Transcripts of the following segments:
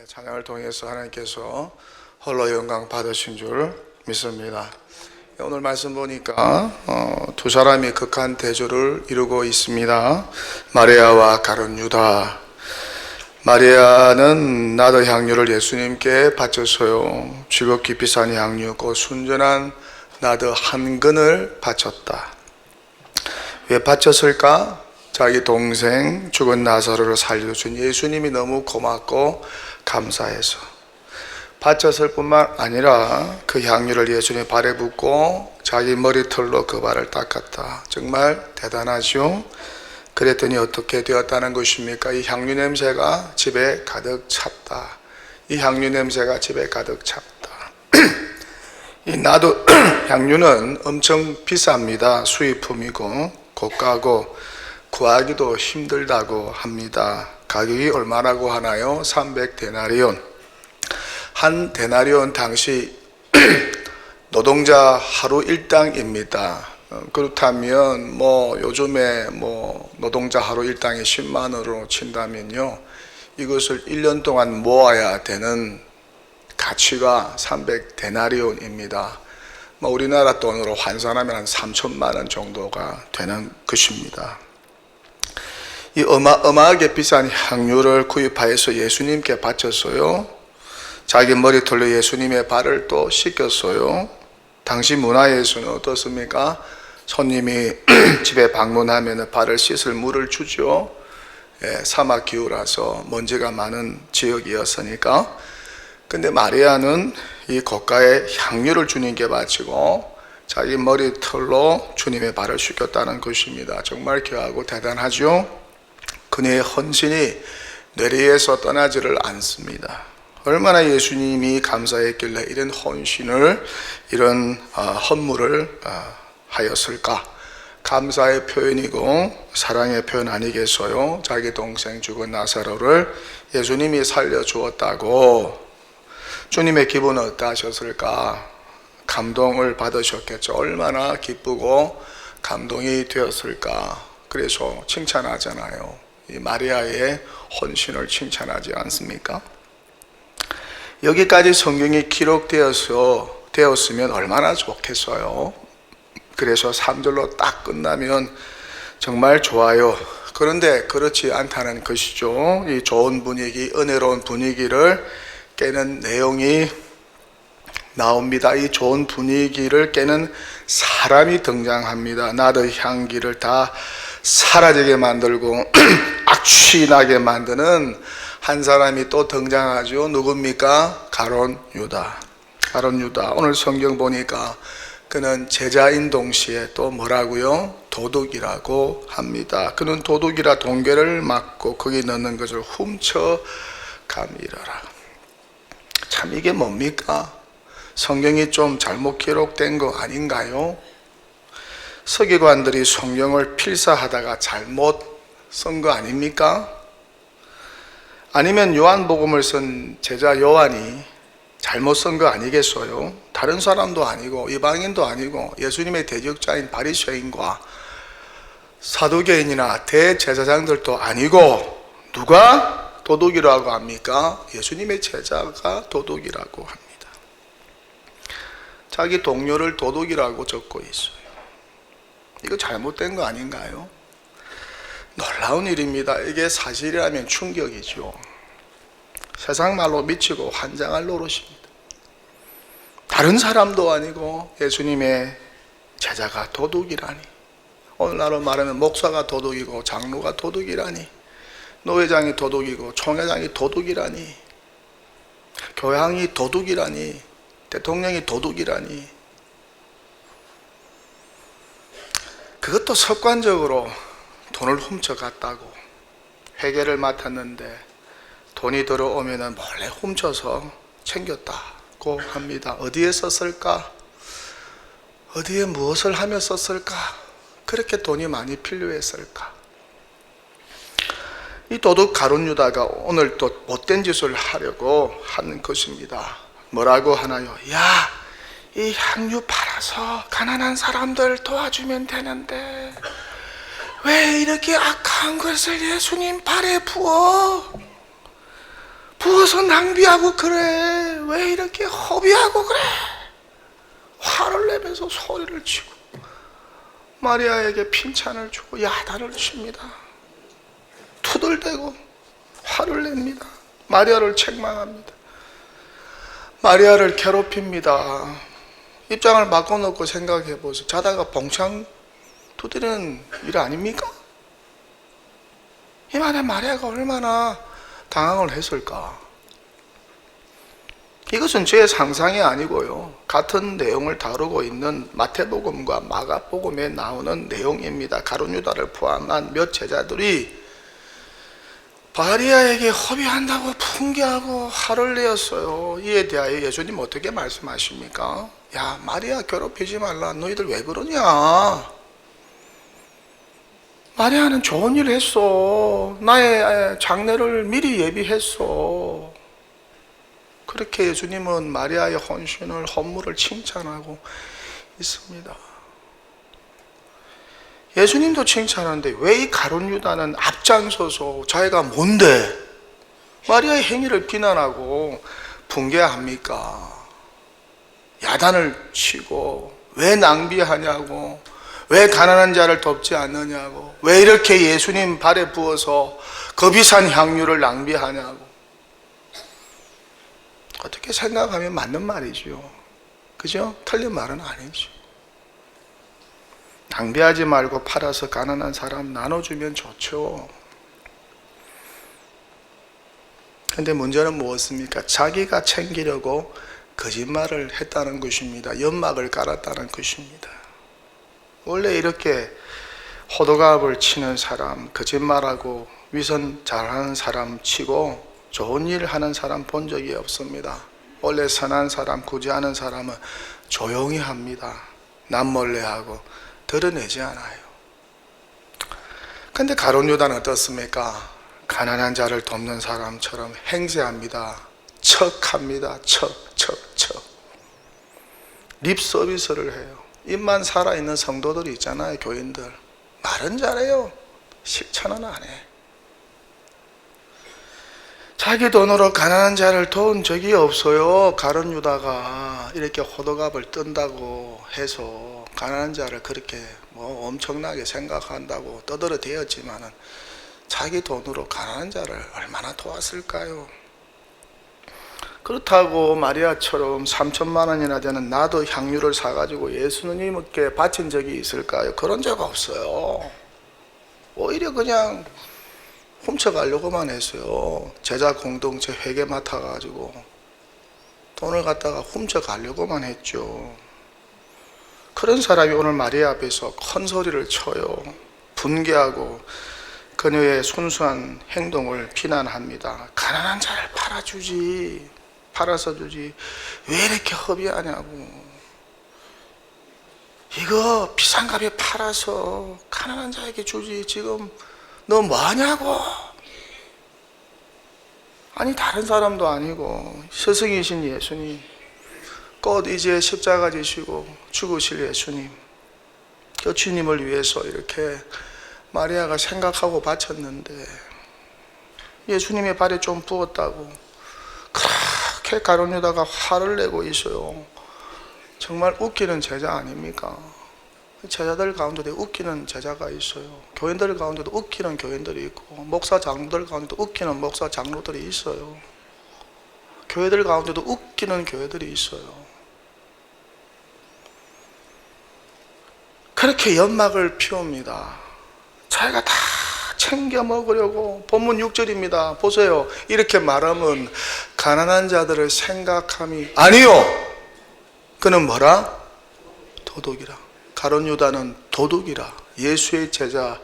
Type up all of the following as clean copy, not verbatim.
찬양을 통해서 하나님께서 홀로 영광 받으신 줄 믿습니다. 오늘 말씀 보니까 두 사람이 극한 대조를 이루고 있습니다. 마리아와 가룟 유다. 마리아는 나드 향유를 예수님께 바쳤어요. 지극히 비싼 향유, 그 순전한 나드 한 근을 바쳤다. 왜 바쳤을까? 자기 동생 죽은 나사로를 살려준 예수님이 너무 고맙고 감사해서 바쳤을 뿐만 아니라 그 향유를 예수님 발에 붓고 자기 머리털로 그 발을 닦았다. 정말 대단하죠? 그랬더니 어떻게 되었다는 것입니까? 이 향유 냄새가 집에 가득 찼다. 이 향유 냄새가 집에 가득 찼다. 이 나도 향유는 엄청 비쌉니다. 수입품이고 고가고 구하기도 힘들다고 합니다. 가격이 얼마라고 하나요? 300데나리온. 한 데나리온 당시 노동자 하루 일당입니다. 그렇다면 요즘에 노동자 하루 일당이 10만 원으로 친다면요, 이것을 1년 동안 모아야 되는 가치가 300데나리온입니다. 우리나라 돈으로 환산하면 한 3천만 원 정도가 되는 것입니다. 이 어마어마하게 비싼 향유를 구입하여서 예수님께 바쳤어요. 자기 머리털로 예수님의 발을 또 씻겼어요. 당시 문화에서는 어떻습니까? 손님이 집에 방문하면 발을 씻을 물을 주죠. 사막 기후라서 먼지가 많은 지역이었으니까. 근데 마리아는 이 고가의 향유를 주님께 바치고 자기 머리털로 주님의 발을 씻겼다는 것입니다. 정말 귀하고 대단하죠? 그녀의 헌신이 뇌리에서 떠나지를 않습니다. 얼마나 예수님이 감사했길래 이런 헌신을, 이런 헌물을 하였을까? 감사의 표현이고 사랑의 표현 아니겠어요? 자기 동생 죽은 나사로를 예수님이 살려주었다고. 주님의 기분은 어떠하셨을까? 감동을 받으셨겠죠. 얼마나 기쁘고 감동이 되었을까? 그래서 칭찬하잖아요. 이 마리아의 헌신을 칭찬하지 않습니까? 여기까지 성경이 기록되었으면 얼마나 좋겠어요. 그래서 3절로 딱 끝나면 정말 좋아요. 그런데 그렇지 않다는 것이죠. 이 좋은 분위기, 은혜로운 분위기를 깨는 내용이 나옵니다. 이 좋은 분위기를 깨는 사람이 등장합니다. 나드 향기를 다 사라지게 만들고 악취나게 만드는 한 사람이 또 등장하죠. 누굽니까? 가룟 유다. 가룟 유다. 오늘 성경 보니까 그는 제자인 동시에 또 뭐라고요? 도둑이라고 합니다. 그는 도둑이라 동괴를 맞고 거기 넣는 것을 훔쳐 감이러라. 참 이게 뭡니까? 성경이 좀 잘못 기록된 거 아닌가요? 서기관들이 성경을 필사하다가 잘못 쓴 거 아닙니까? 아니면 요한복음을 쓴 제자 요한이 잘못 쓴 거 아니겠어요? 다른 사람도 아니고 이방인도 아니고 예수님의 대적자인 바리새인과 사두개인이나 대제사장들도 아니고 누가 도둑이라고 합니까? 예수님의 제자가 도둑이라고 합니다. 자기 동료를 도둑이라고 적고 있어요. 이거 잘못된 거 아닌가요? 놀라운 일입니다. 이게 사실이라면 충격이죠. 세상 말로 미치고 환장할 노릇입니다. 다른 사람도 아니고 예수님의 제자가 도둑이라니. 오늘날로 말하면 목사가 도둑이고 장로가 도둑이라니, 노회장이 도둑이고 총회장이 도둑이라니, 교황이 도둑이라니, 대통령이 도둑이라니. 그것도 습관적으로 돈을 훔쳐갔다고. 회계를 맡았는데 돈이 들어오면 몰래 훔쳐서 챙겼다고 합니다. 어디에 썼을까? 어디에 무엇을 하며 썼을까? 그렇게 돈이 많이 필요했을까? 이 도둑 가룟 유다가 오늘 또 못된 짓을 하려고 하는 것입니다. 뭐라고 하나요? 야, 이 향유 팔아서 가난한 사람들 도와주면 되는데 왜 이렇게 악한 것을 예수님 발에 부어? 부어서 낭비하고 그래? 왜 이렇게 허비하고 그래? 화를 내면서 소리를 치고 마리아에게 핀찬을 주고 야단을 칩니다. 투덜대고 화를 냅니다. 마리아를 책망합니다. 마리아를 괴롭힙니다. 입장을 바꿔놓고 생각해 보세요. 자다가 봉창 두드리는 일 아닙니까? 이 말에 마리아가 얼마나 당황을 했을까? 이것은 제 상상이 아니고요. 같은 내용을 다루고 있는 마태복음과 마가복음에 나오는 내용입니다. 가룟 유다를 포함한 몇 제자들이 마리아에게 허비한다고 분개하고 화를 내었어요. 이에 대하여 예수님 어떻게 말씀하십니까? 야, 마리아 괴롭히지 말라. 너희들 왜 그러냐? 마리아는 좋은 일을 했어. 나의 장례를 미리 예비했어. 그렇게 예수님은 마리아의 헌신을, 헌물을 칭찬하고 있습니다. 예수님도 칭찬하는데 왜 이 가룟 유다는 앞장서서 자기가 뭔데 마리아의 행위를 비난하고 분개합니까? 야단을 치고 왜 낭비하냐고, 왜 가난한 자를 돕지 않느냐고, 왜 이렇게 예수님 발에 부어서 그 비싼 향유를 낭비하냐고. 어떻게 생각하면 맞는 말이죠. 그죠? 틀린 말은 아니죠. 낭비하지 말고 팔아서 가난한 사람 나눠주면 좋죠. 근데 문제는 무엇입니까? 자기가 챙기려고 거짓말을 했다는 것입니다. 연막을 깔았다는 것입니다. 원래 이렇게 호들갑을 치는 사람, 거짓말하고 위선 잘하는 사람 치고 좋은 일 하는 사람 본 적이 없습니다. 원래 선한 사람, 구제하는 사람은 조용히 합니다. 남몰래 하고 드러내지 않아요. 근데 가룟 유다는 어떻습니까? 가난한 자를 돕는 사람처럼 행세합니다. 척합니다. 척. 립 서비스를 해요. 입만 살아있는 성도들이 있잖아요. 교인들. 말은 잘해요. 실천은 안 해. 자기 돈으로 가난한 자를 도운 적이 없어요. 가룟 유다가 이렇게 호들갑을 뜬다고 해서 가난한 자를 그렇게 뭐 엄청나게 생각한다고 떠들어대었지만은 자기 돈으로 가난한 자를 얼마나 도왔을까요? 그렇다고 마리아처럼 3천만 원이나 되는 나도 향유를 사가지고 예수님께 바친 적이 있을까요? 그런 적 없어요. 오히려 그냥 훔쳐가려고만 했어요. 제자 공동체 회계 맡아가지고 돈을 갖다가 훔쳐가려고만 했죠. 그런 사람이 오늘 마리아 앞에서 큰 소리를 쳐요. 분개하고 그녀의 순수한 행동을 비난합니다. 가난한 자를 팔아서 주지 왜 이렇게 허비하냐고. 이거 비싼 값에 팔아서 가난한 자에게 주지 지금 너 뭐하냐고. 아니 다른 사람도 아니고 스승이신 예수님, 곧 이제 십자가 지시고 죽으실 예수님, 그 주님을 위해서 이렇게 마리아가 생각하고 바쳤는데 예수님의 발에 좀 부었다고 그렇게 가룟 유다가 화를 내고 있어요. 정말 웃기는 제자 아닙니까? 제자들 가운데도 웃기는 제자가 있어요. 교인들 가운데도 웃기는 교인들이 있고 목사 장로들 가운데도 웃기는 목사 장로들이 있어요. 교회들 가운데도 웃기는 교회들이 있어요. 그렇게 연막을 피웁니다. 자기가 다 챙겨 먹으려고. 본문 6절입니다. 보세요. 이렇게 말하면 가난한 자들을 생각함이 아니요. 그는 뭐라? 도둑이라. 가룟 유다는 도둑이라. 예수의 제자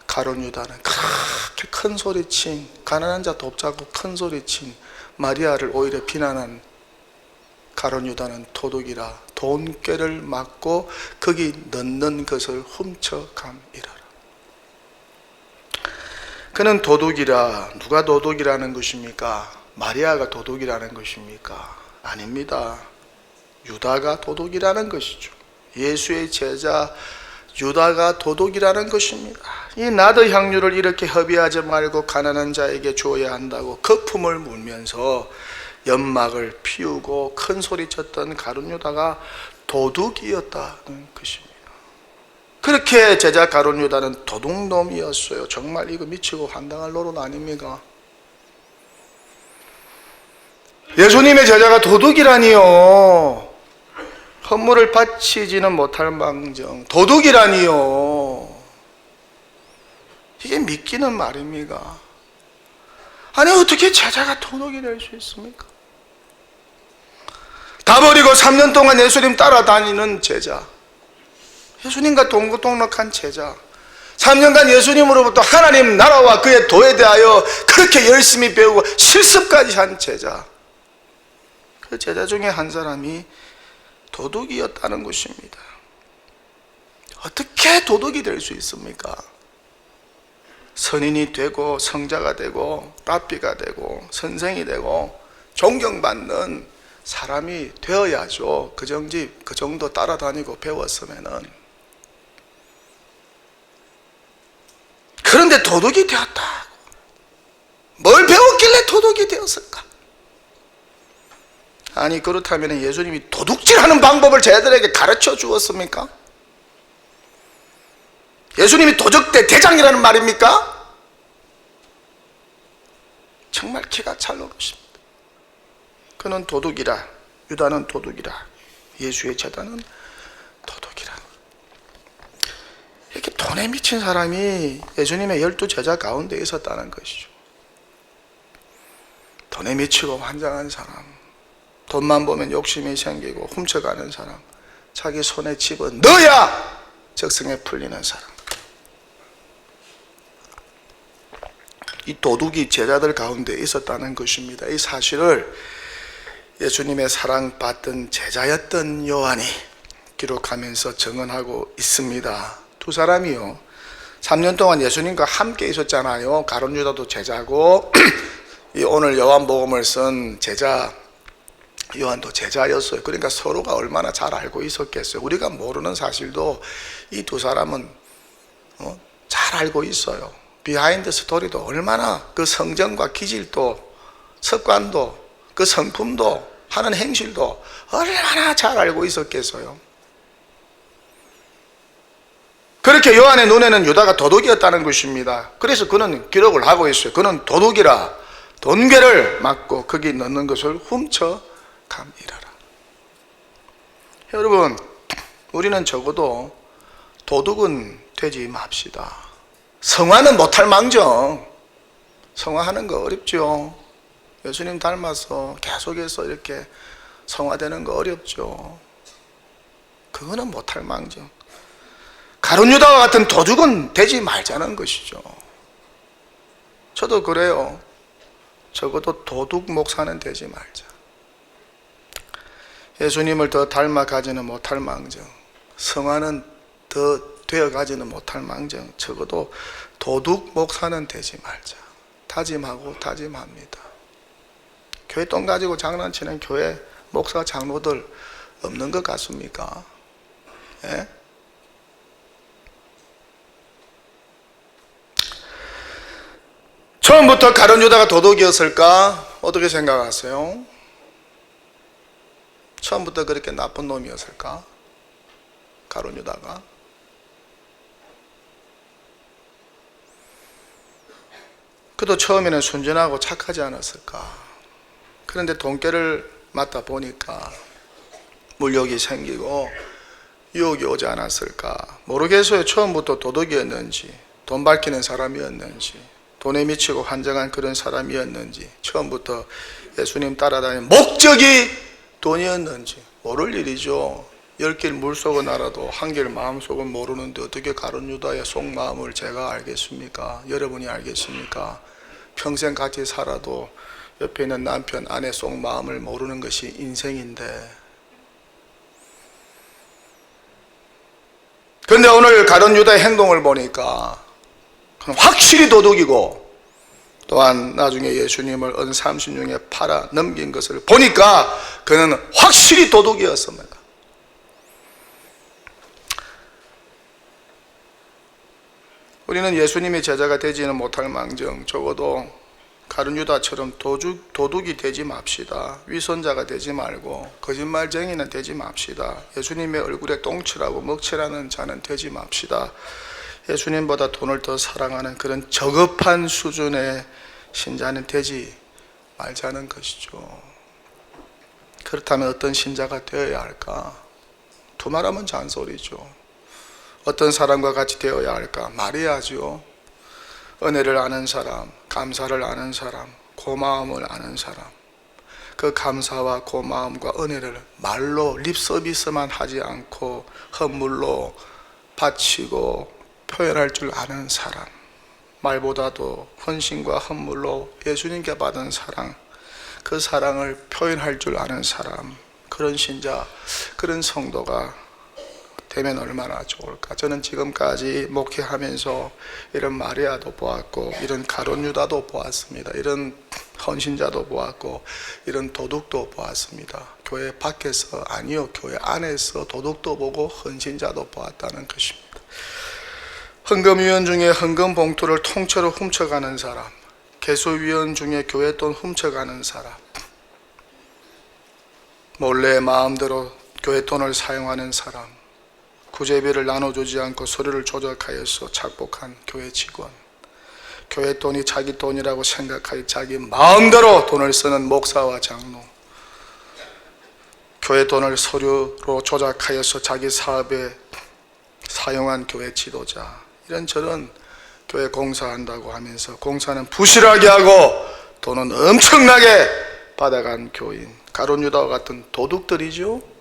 가룟 유다는 그렇게 큰 소리친, 가난한 자 돕자고 큰 소리친 마리아를 오히려 비난한 가룟 유다는 도둑이라. 돈꾀를 맞고 거기 넣는 것을 훔쳐감이라. 그는 도둑이라. 누가 도둑이라는 것입니까? 마리아가 도둑이라는 것입니까? 아닙니다. 유다가 도둑이라는 것이죠. 예수의 제자 유다가 도둑이라는 것입니다. 이 나드 향유를 이렇게 허비하지 말고 가난한 자에게 주어야 한다고 거품을 물면서 연막을 피우고 큰 소리 쳤던 가룟 유다가 도둑이었다는 것입니다. 그렇게 제자 가룟 유다는 도둑놈이었어요. 정말 이거 미치고 환장할 노릇 아닙니까? 예수님의 제자가 도둑이라니요. 헌물을 바치지는 못할 망정 도둑이라니요. 이게 믿기는 말입니까? 아니 어떻게 제자가 도둑이 될 수 있습니까? 다 버리고 3년 동안 예수님 따라다니는 제자, 예수님과 동고동락한 제자, 3년간 예수님으로부터 하나님 나라와 그의 도에 대하여 그렇게 열심히 배우고 실습까지 한 제자, 그 제자 중에 한 사람이 도둑이었다는 것입니다. 어떻게 도둑이 될 수 있습니까? 선인이 되고 성자가 되고 랍비가 되고 선생이 되고 존경받는 사람이 되어야죠. 그 정도 따라다니고 배웠으면은. 그런데 도둑이 되었다. 뭘 배웠길래 도둑이 되었을까? 아니 그렇다면 예수님이 도둑질하는 방법을 제자들에게 가르쳐 주었습니까? 예수님이 도적대 대장이라는 말입니까? 정말 기가 찰 노릇입니다. 그는 도둑이라, 유다는 도둑이라, 예수의 제자는 도둑이라. 이렇게 돈에 미친 사람이 예수님의 12제자 가운데 있었다는 것이죠. 돈에 미치고 환장한 사람, 돈만 보면 욕심이 생기고 훔쳐가는 사람, 자기 손에 집어 넣어야 적성에 풀리는 사람. 이 도둑이 제자들 가운데 있었다는 것입니다. 이 사실을 예수님의 사랑받던 제자였던 요한이 기록하면서 증언하고 있습니다. 두 사람이요, 3년 동안 예수님과 함께 있었잖아요. 가룟 유다도 제자고 오늘 요한복음을 쓴 제자 요한도 제자였어요. 그러니까 서로가 얼마나 잘 알고 있었겠어요. 우리가 모르는 사실도 이 두 사람은 잘 알고 있어요. 비하인드 스토리도 얼마나, 그 성정과 기질도 습관도 그 성품도 하는 행실도 얼마나 잘 알고 있었겠어요. 그렇게 요한의 눈에는 유다가 도둑이었다는 것입니다. 그래서 그는 기록을 하고 있어요. 그는 도둑이라 돈괴를 맞고 거기 넣는 것을 훔쳐감이라라. 여러분, 우리는 적어도 도둑은 되지 맙시다. 성화는 못할 망정, 성화하는 거 어렵죠. 예수님 닮아서 계속해서 이렇게 성화되는 거 어렵죠. 그거는 못할 망정. 가룟 유다와 같은 도둑은 되지 말자는 것이죠. 저도 그래요. 적어도 도둑 목사는 되지 말자. 예수님을 더 닮아가지는 못할 망정, 성화는 더 되어가지는 못할 망정, 적어도 도둑 목사는 되지 말자. 다짐하고 다짐합니다. 교회 돈 가지고 장난치는 교회 목사 장로들 없는 것 같습니까? 예? 처음부터 가룟 유다가 도둑이었을까? 어떻게 생각하세요? 처음부터 그렇게 나쁜 놈이었을까? 가룟 유다가? 그도 처음에는 순진하고 착하지 않았을까? 그런데 돈깨를 맡다 보니까 물욕이 생기고 유혹이 오지 않았을까? 모르겠어요. 처음부터 도둑이었는지, 돈 밝히는 사람이었는지, 돈에 미치고 환장한 그런 사람이었는지, 처음부터 예수님 따라다니는 목적이 돈이었는지 모를 일이죠. 10길 물속은 알아도 한 길 마음속은 모르는데 어떻게 가룟 유다의 속마음을 제가 알겠습니까? 여러분이 알겠습니까? 평생 같이 살아도 옆에 있는 남편, 아내 속마음을 모르는 것이 인생인데. 그런데 오늘 가룟 유다의 행동을 보니까 확실히 도둑이고, 또한 나중에 예수님을 은삼십중에 팔아 넘긴 것을 보니까 그는 확실히 도둑이었습니다. 우리는 예수님의 제자가 되지는 못할 망정 적어도 가룟 유다처럼 도둑이 되지 맙시다. 위선자가 되지 말고 거짓말쟁이는 되지 맙시다. 예수님의 얼굴에 똥칠하고 먹칠하는 자는 되지 맙시다. 예수님보다 돈을 더 사랑하는 그런 저급한 수준의 신자는 되지 말자는 것이죠. 그렇다면 어떤 신자가 되어야 할까? 두말하면 잔소리죠. 어떤 사람과 같이 되어야 할까? 말해야죠. 은혜를 아는 사람, 감사를 아는 사람, 고마움을 아는 사람, 그 감사와 고마움과 은혜를 말로 립서비스만 하지 않고 헌물로 바치고 표현할 줄 아는 사람, 말보다도 헌신과 헌물로 예수님께 받은 사랑, 그 사랑을 표현할 줄 아는 사람, 그런 신자, 그런 성도가 되면 얼마나 좋을까. 저는 지금까지 목회하면서 이런 마리아도 보았고, 이런 가룟 유다도 보았습니다. 이런 헌신자도 보았고, 이런 도둑도 보았습니다. 교회 밖에서 아니요, 교회 안에서 도둑도 보고 헌신자도 보았다는 것입니다. 헌금위원 중에 헌금 봉투를 통째로 훔쳐가는 사람, 개수위원 중에 교회 돈 훔쳐가는 사람, 몰래 마음대로 교회 돈을 사용하는 사람, 구제비를 나눠주지 않고 서류를 조작하여서 착복한 교회 직원, 교회 돈이 자기 돈이라고 생각하여 자기 마음대로 돈을 쓰는 목사와 장로, 교회 돈을 서류로 조작하여서 자기 사업에 사용한 교회 지도자, 이런저런 교회 공사한다고 하면서 공사는 부실하게 하고 돈은 엄청나게 받아간 교인, 가룟 유다와 같은 도둑들이죠.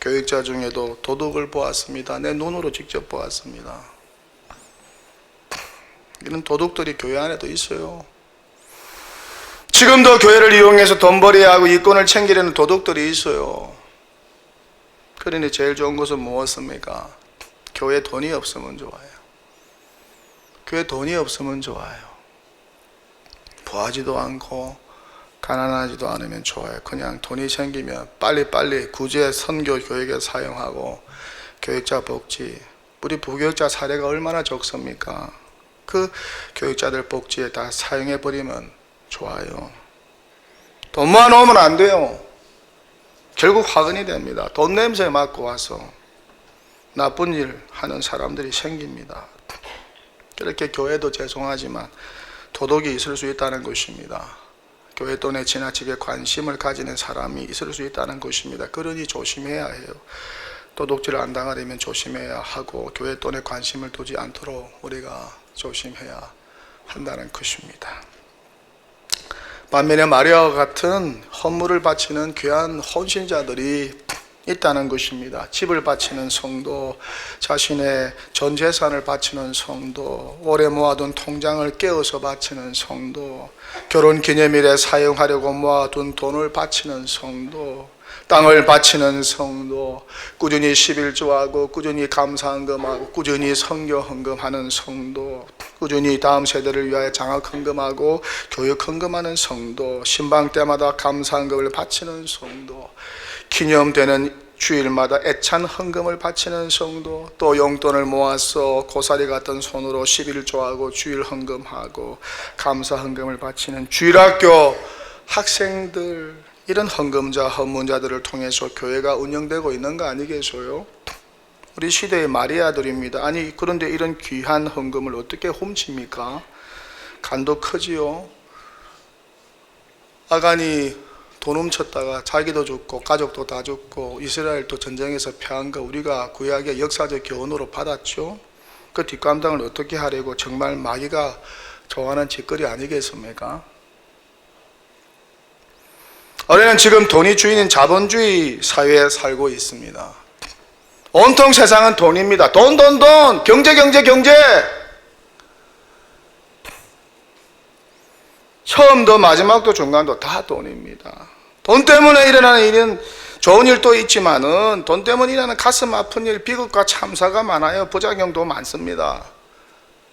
교육자 중에도 도둑을 보았습니다. 내 눈으로 직접 보았습니다. 이런 도둑들이 교회 안에도 있어요. 지금도 교회를 이용해서 돈벌이하고 하고 이권을 챙기려는 도둑들이 있어요. 그러니 제일 좋은 것은 무엇입니까? 교회 돈이 없으면 좋아요. 교회 돈이 없으면 좋아요. 부하지도 않고 가난하지도 않으면 좋아요. 그냥 돈이 생기면 빨리빨리 구제 선교 교육에 사용하고 교육자 복지, 우리 부교육자 사례가 얼마나 적습니까? 그 교육자들 복지에 다 사용해버리면 좋아요. 돈 모아놓으면 안 돼요. 결국 화근이 됩니다. 돈 냄새 맡고 와서 나쁜 일 하는 사람들이 생깁니다. 그렇게 교회도 죄송하지만 도덕이 있을 수 있다는 것입니다. 교회 돈에 지나치게 관심을 가지는 사람이 있을 수 있다는 것입니다. 그러니 조심해야 해요. 도둑질 안 당하려면 조심해야 하고 교회 돈에 관심을 두지 않도록 우리가 조심해야 한다는 것입니다. 반면에 마리아와 같은 헌물을 바치는 귀한 헌신자들이 있다는 것입니다. 집을 바치는 성도, 자신의 전 재산을 바치는 성도, 오래 모아둔 통장을 깨어서 바치는 성도, 결혼 기념일에 사용하려고 모아둔 돈을 바치는 성도, 땅을 바치는 성도, 꾸준히 11조하고 꾸준히 감사헌금하고 꾸준히 선교 헌금하는 성도, 꾸준히 다음 세대를 위하여 장학 헌금하고 교육 헌금하는 성도, 신방 때마다 감사헌금을 바치는 성도, 기념되는 주일마다 애찬 헌금을 바치는 성도, 또 용돈을 모아서 고사리 같은 손으로 11조하고 주일 헌금하고 감사 헌금을 바치는 주일학교 학생들, 이런 헌금자, 헌문자들을 통해서 교회가 운영되고 있는 거 아니겠어요? 우리 시대의 마리아들입니다. 아니 그런데 이런 귀한 헌금을 어떻게 훔칩니까? 간도 크지요. 아간이 돈 훔쳤다가 자기도 죽고 가족도 다 죽고 이스라엘도 전쟁에서 패한 거 우리가 구약의 역사적 교훈으로 받았죠. 그 뒷감당을 어떻게 하려고 정말 마귀가 좋아하는 짓거리 아니겠습니까? 우리는 지금 돈이 주인인 자본주의 사회에 살고 있습니다. 온통 세상은 돈입니다. 돈, 경제. 처음도 마지막도 중간도 다 돈입니다. 돈 때문에 일어나는 일은 좋은 일도 있지만은 돈 때문에 일어나는 가슴 아픈 일, 비극과 참사가 많아요. 부작용도 많습니다.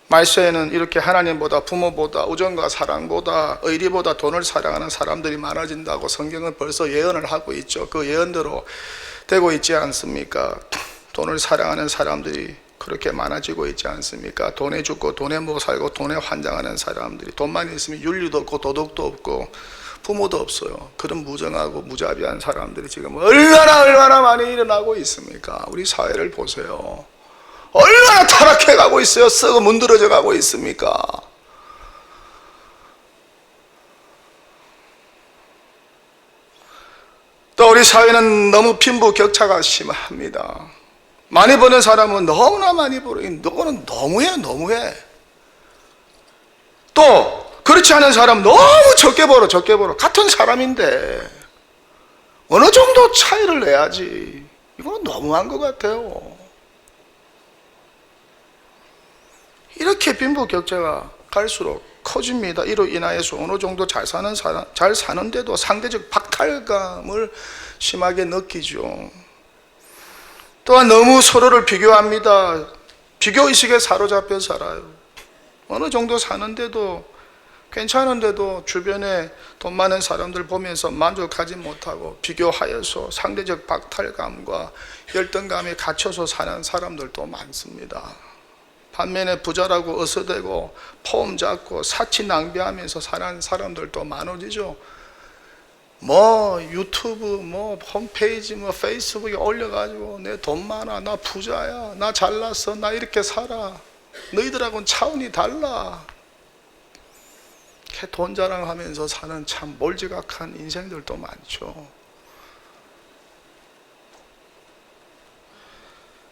말세에는 이렇게 하나님보다 부모보다 우정과 사랑보다 의리보다 돈을 사랑하는 사람들이 많아진다고 성경은 벌써 예언을 하고 있죠. 그 예언대로 되고 있지 않습니까? 돈을 사랑하는 사람들이 그렇게 많아지고 있지 않습니까? 돈에 죽고 돈에 먹고 살고 돈에 환장하는 사람들이, 돈만 있으면 윤리도 없고 도덕도 없고 부모도 없어요. 그런 무정하고 무자비한 사람들이 지금 얼마나 많이 일어나고 있습니까? 우리 사회를 보세요. 얼마나 타락해 가고 있어요. 썩어 문드러져 가고 있습니까? 또 우리 사회는 너무 빈부격차가 심합니다. 많이 버는 사람은 너무나 많이 벌어. 너는 너무해. 또 그렇지 않은 사람 너무 적게 벌어. 같은 사람인데 어느 정도 차이를 내야지. 이건 너무한 것 같아요. 이렇게 빈부격차가 갈수록 커집니다. 이로 인하여서 어느 정도 잘 사는데도 상대적 박탈감을 심하게 느끼죠. 또한 너무 서로를 비교합니다. 비교의식에 사로잡혀 살아요. 어느 정도 사는데도 괜찮은데도 주변에 돈 많은 사람들 보면서 만족하지 못하고 비교하여서 상대적 박탈감과 열등감에 갇혀서 사는 사람들도 많습니다. 반면에 부자라고 어서대고 폼 잡고 사치 낭비하면서 사는 사람들도 많아지죠. 뭐 유튜브 뭐 홈페이지 뭐 페이스북에 올려가지고 내 돈 많아, 나 부자야, 나 잘났어, 나 이렇게 살아, 너희들하고는 차원이 달라, 이렇게 돈 자랑하면서 사는 참 몰지각한 인생들도 많죠.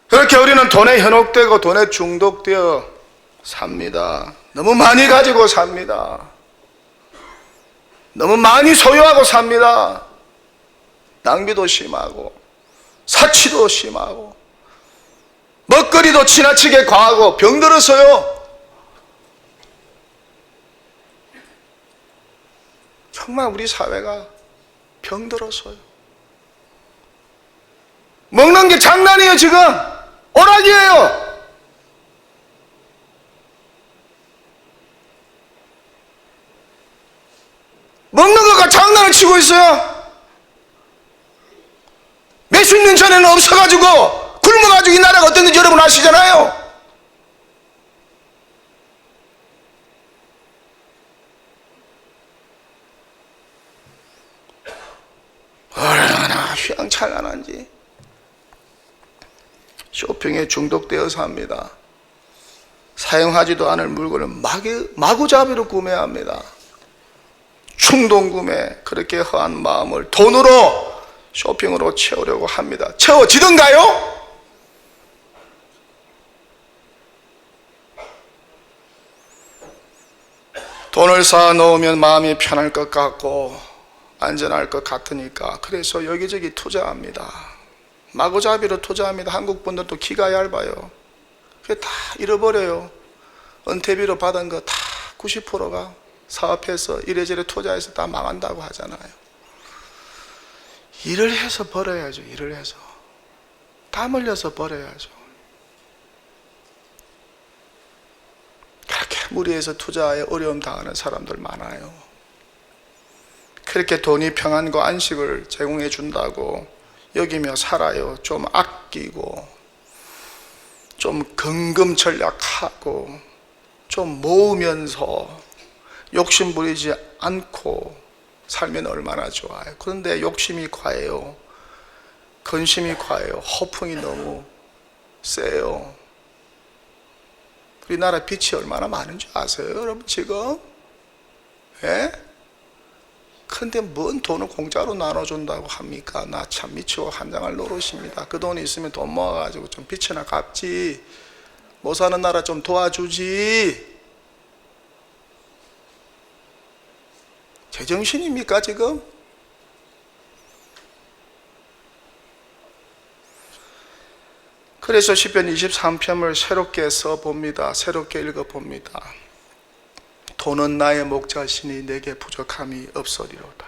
그렇게 우리는 돈에 현혹되고 돈에 중독되어 삽니다. 너무 많이 가지고 삽니다. 너무 많이 소유하고 삽니다. 낭비도 심하고 사치도 심하고 먹거리도 지나치게 과하고 병들어서요. 정말 우리 사회가 병들어서요. 먹는 게 장난이에요. 지금 오락이에요. 먹는 거가 장난을 치고 있어요. 몇십 년 전에는 없어가지고 굶어가지고 이 나라가 어땠는지 여러분 아시잖아요. 얼마나 휘황찬란한지. 쇼핑에 중독되어서 합니다. 사용하지도 않을 물건을 마구잡이로 구매합니다. 충동구매, 그렇게 허한 마음을 돈으로 쇼핑으로 채우려고 합니다. 채워지던가요? 돈을 쌓아 놓으면 마음이 편할 것 같고 안전할 것 같으니까 그래서 여기저기 투자합니다. 마구잡이로 투자합니다. 한국 분들도 기가 얇아요. 그게 다 잃어버려요. 은퇴비로 받은 거 다 90%가 사업해서 이래저래 투자해서 다 망한다고 하잖아요. 일을 해서 벌어야죠. 일을 해서 땀 흘려서 벌어야죠. 그렇게 무리해서 투자에 어려움 당하는 사람들 많아요. 그렇게 돈이 평안과 안식을 제공해 준다고 여기며 살아요. 좀 아끼고 좀 근금 전략하고 좀 모으면서 욕심 부리지 않고 살면 얼마나 좋아요. 그런데 욕심이 과해요. 근심이 과해요. 허풍이 너무 세요. 우리나라 빚이 얼마나 많은 줄 아세요, 여러분 지금? 예? 근데 뭔 돈을 공짜로 나눠준다고 합니까? 나 참 미치고 환장할 노릇입니다. 그 돈이 있으면 돈 모아가지고 좀 빚이나 갚지, 못 사는 나라 좀 도와주지. 제정신입니까 지금? 그래서 시편 23편을 새롭게 써봅니다. 새롭게 읽어봅니다. 돈은 나의 목자시니 내게 부족함이 없으리로다.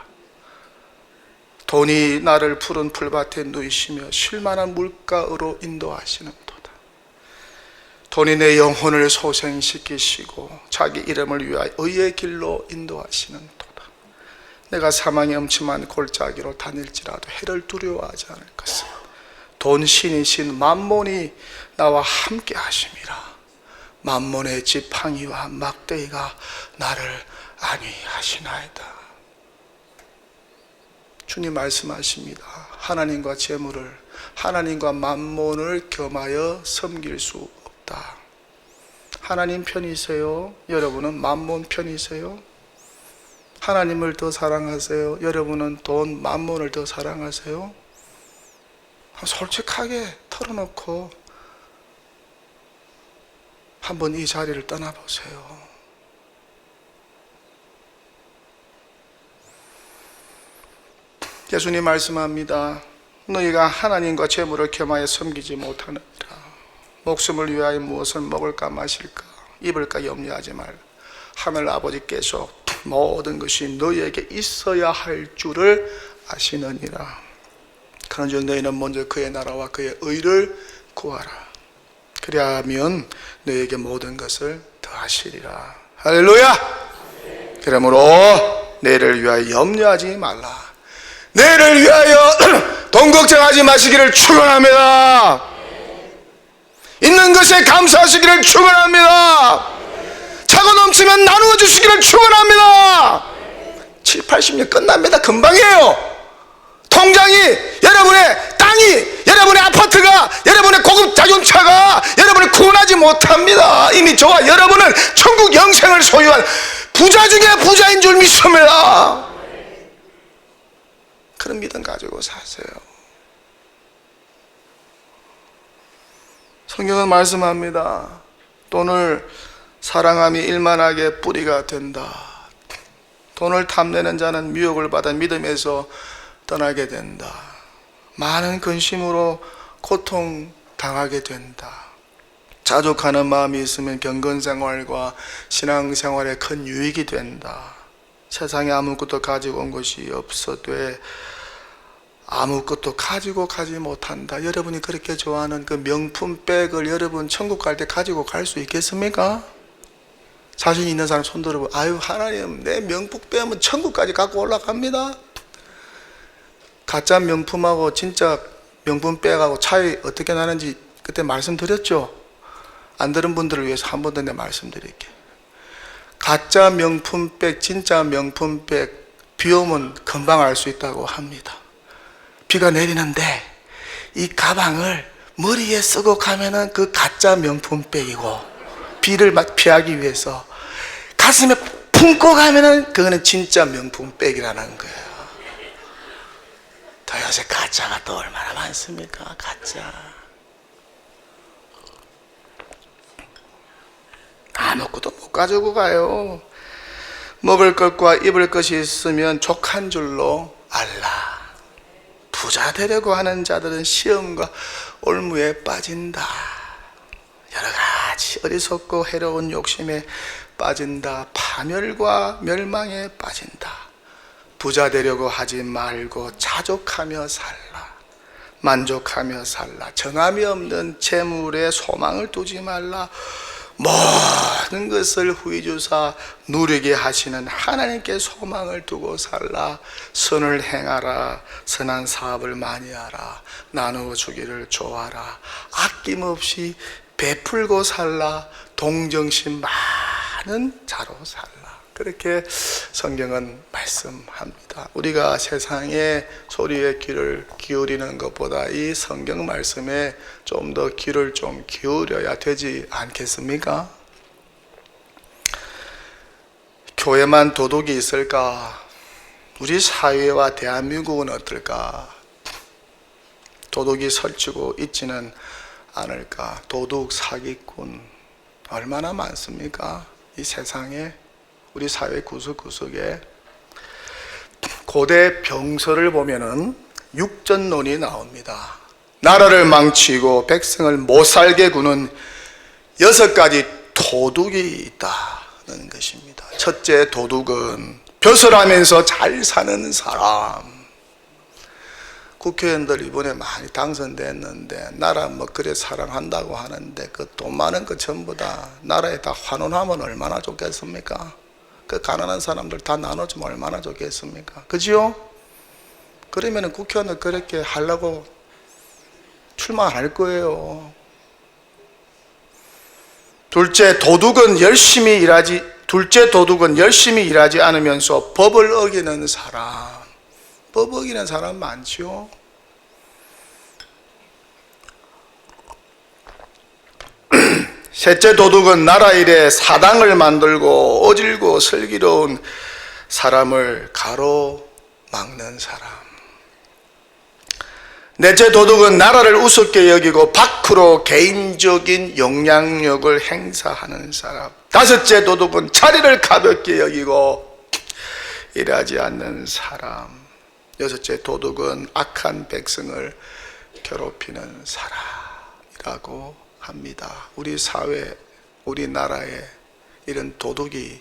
돈이 나를 푸른 풀밭에 누이시며 쉴만한 물가으로 인도하시는 도다. 돈이 내 영혼을 소생시키시고 자기 이름을 위하여 의의 길로 인도하시는 도다. 내가 사망의 음침한 골짜기로 다닐지라도 해를 두려워하지 않을 것을. 돈 신이신 만몬이 나와 함께 하심이라. 만몬의 지팡이와 막대기가 나를 안위하시나이다. 주님 말씀하십니다. 하나님과 재물을, 하나님과 만몬을 겸하여 섬길 수 없다. 하나님 편이세요? 여러분은 만몬 편이세요? 하나님을 더 사랑하세요? 여러분은 돈, 만몬을 더 사랑하세요? 솔직하게 털어놓고 한번 이 자리를 떠나보세요. 예수님 말씀합니다. 너희가 하나님과 재물을 겸하여 섬기지 못하느니라. 목숨을 위하여 무엇을 먹을까 마실까 입을까 염려하지 말라. 하늘 아버지께서 모든 것이 너희에게 있어야 할 줄을 아시느니라. 그런즉 너희는 먼저 그의 나라와 그의 의를 구하라. 그리하면 너희에게 모든 것을 더하시리라. 할렐루야. 그러므로 내일을 위하여 염려하지 말라. 내일을 위하여 돈 걱정하지 마시기를 축원합니다. 있는 것에 감사하시기를 축원합니다. 차고 넘치면 나누어 주시기를 축원합니다. 7, 80년 끝납니다. 금방이에요. 통장이, 여러분의 땅이, 여러분의 아파트가, 여러분의 고급 자동차가 여러분을 구원하지 못합니다. 이미 저와 여러분은 천국 영생을 소유한 부자 중에 부자인 줄 믿습니다. 그런 믿음 가지고 사세요. 성경은 말씀합니다. 돈을 사랑함이 일만하게 뿌리가 된다. 돈을 탐내는 자는 미혹을 받아 믿음에서 떠나게 된다. 많은 근심으로 고통당하게 된다. 자족하는 마음이 있으면 경건생활과 신앙생활에 큰 유익이 된다. 세상에 아무것도 가지고 온 것이 없어도 아무것도 가지고 가지 못한다. 여러분이 그렇게 좋아하는 그 명품 백을 여러분 천국 갈 때 가지고 갈 수 있겠습니까? 자신 있는 사람 손 들어보고, 아유 하나님 내 명품 백은 천국까지 갖고 올라갑니다. 가짜 명품하고 진짜 명품 백하고 차이 어떻게 나는지 그때 말씀드렸죠? 안 들은 분들을 위해서 한 번 더 내 말씀드릴게요. 가짜 명품백, 진짜 명품백, 비 오면 금방 알 수 있다고 합니다. 비가 내리는데 이 가방을 머리에 쓰고 가면은 그 가짜 명품백이고, 비를 피하기 위해서 가슴에 품고 가면은 그거는 진짜 명품백이라는 거예요. 더 요새 가짜가 또 얼마나 많습니까? 가짜. 아무것도 못 가지고 가요. 먹을 것과 입을 것이 있으면 족한 줄로 알라. 부자 되려고 하는 자들은 시험과 올무에 빠진다. 여러 가지 어리석고 해로운 욕심에 빠진다. 파멸과 멸망에 빠진다. 부자 되려고 하지 말고 자족하며 살라. 만족하며 살라. 정함이 없는 재물에 소망을 두지 말라. 모든 것을 후히 주사 누리게 하시는 하나님께 소망을 두고 살라. 선을 행하라. 선한 사업을 많이 하라. 나누어 주기를 좋아하라. 아낌없이 베풀고 살라. 동정심 많은 자로 살라. 그렇게 성경은 말씀합니다. 우리가 세상의 소리에 귀를 기울이는 것보다 이 성경 말씀에 좀 더 귀를 좀 기울여야 되지 않겠습니까? 교회만 도둑이 있을까? 우리 사회와 대한민국은 어떨까? 도둑이 설치고 있지는 않을까? 도둑, 사기꾼 얼마나 많습니까? 이 세상에, 우리 사회 구석구석에. 고대 병서를 보면은 육전론이 나옵니다. 나라를 망치고 백성을 못살게 구는 6가지 도둑이 있다는 것입니다. 첫째 도둑은 벼슬하면서 잘 사는 사람. 국회의원들 이번에 많이 당선됐는데 나라 뭐 그래 사랑한다고 하는데 그 돈 많은 거 전부 다 나라에 다 환원하면 얼마나 좋겠습니까? 그 가난한 사람들 다 나눠주면 얼마나 좋겠습니까? 그지요? 그러면 국회의원을 그렇게 하려고 출마 안 할 거예요. 둘째 도둑은 열심히 일하지 않으면서 법을 어기는 사람. 법 어기는 사람 많지요. 셋째 도둑은 나라 일에 사당을 만들고 어질고 슬기로운 사람을 가로막는 사람. 넷째 도둑은 나라를 우습게 여기고 밖으로 개인적인 영향력을 행사하는 사람. 다섯째 도둑은 자리를 가볍게 여기고 일하지 않는 사람. 여섯째 도둑은 악한 백성을 괴롭히는 사람이라고 합니다. 우리 사회, 우리나라에 이런 도둑이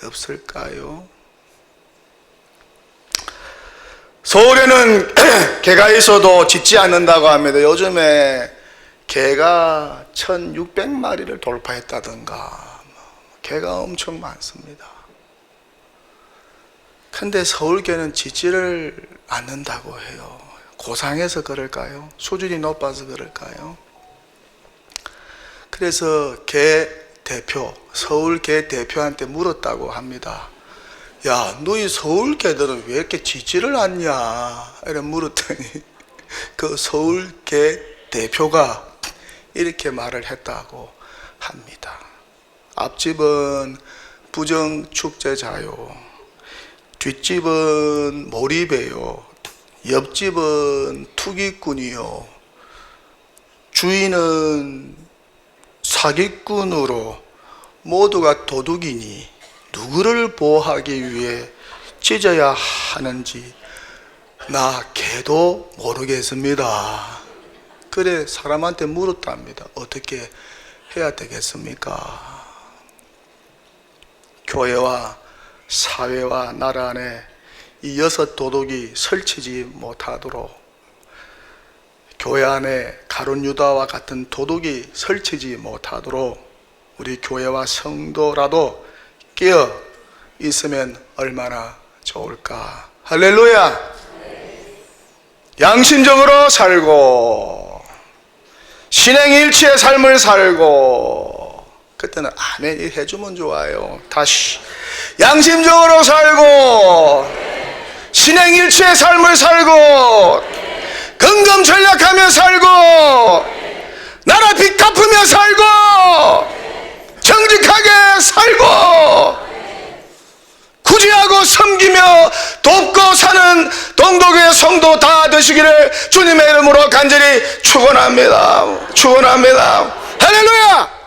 없을까요? 서울에는 개가 있어도 짖지 않는다고 합니다. 요즘에 개가 1600마리를 돌파했다던가 개가 엄청 많습니다. 근데 서울개는 짖지를 않는다고 해요. 고상해서 그럴까요? 수준이 높아서 그럴까요? 그래서 개 대표, 서울개 대표한테 물었다고 합니다. 야, 너희 서울개들은 왜 이렇게 짖지를 않냐? 이렇게 물었더니 그 서울개 대표가 이렇게 말을 했다고 합니다. 앞집은 부정축제자요, 뒷집은 몰입해요, 옆집은 투기꾼이요, 주인은 사기꾼으로 모두가 도둑이니 누구를 보호하기 위해 찢어야 하는지 나 개도 모르겠습니다. 그래 사람한테 물었답니다. 어떻게 해야 되겠습니까? 교회와 사회와 나라 안에 이 6 도둑이 설치지 못하도록, 교회 안에 가룟 유다와 같은 도둑이 설치지 못하도록 우리 교회와 성도라도 깨어 있으면 얼마나 좋을까. 할렐루야. 양심적으로 살고 신행일치의 삶을 살고, 그때는 아멘 해주면 좋아요. 다시 양심적으로 살고 신행일치의 삶을 살고 근검전략하며 살고 나라 빚 갚으며 살고 정직하게 살고 구제하고 섬기며 돕고 사는 동독의 성도 다 되시기를 주님의 이름으로 간절히 축원합니다. 할렐루야.